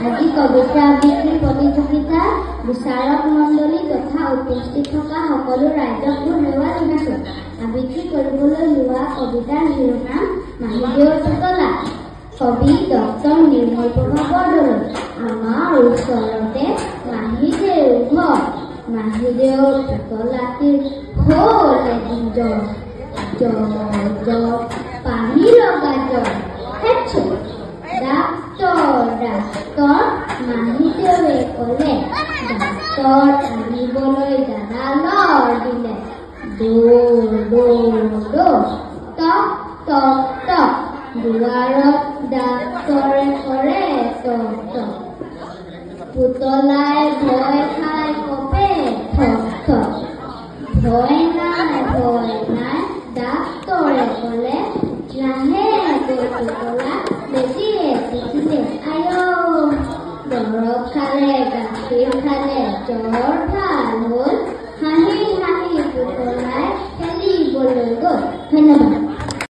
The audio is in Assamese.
আজি কবিতা আবৃত্তি প্ৰতিযোগিতা বিচাৰক মণ্ডলী তথা উপস্থিত থকা সকলো ৰাইজক ধন্যবাদ জনাইছোঁ। আবৃত্তি কৰিবলৈ লোৱা কবিতাৰ শিৰোনাম মাহীদেউৰ পুতলা। কবি ডক্টৰ নিৰ্মল প্ৰভা বৰদলৈ। আমাৰ ওচৰতে মাহীদেউৰ ঘৰ। মাহীদেউৰ পুতলাটিৰ হ'ল এদিন জ্বৰ পানী লগা জ্বৰ। ডাক্তৰ মাহীদেৱে ক'লে ডাক্তৰ আনিবলৈ দাদালৰ দিলে। টক দুৱাৰত ডাক্তৰে কৰে টক টক। পুতলাই ভয় খাই কপে ঠক ঠক। ভয় নাই ডাক্তৰে ক'লে লাহেকৈ পুতলা বেজিয়ে পিঠিলে। দৰৱ খালে গাখীৰ খালে জ্বৰ ভাল হ'ল।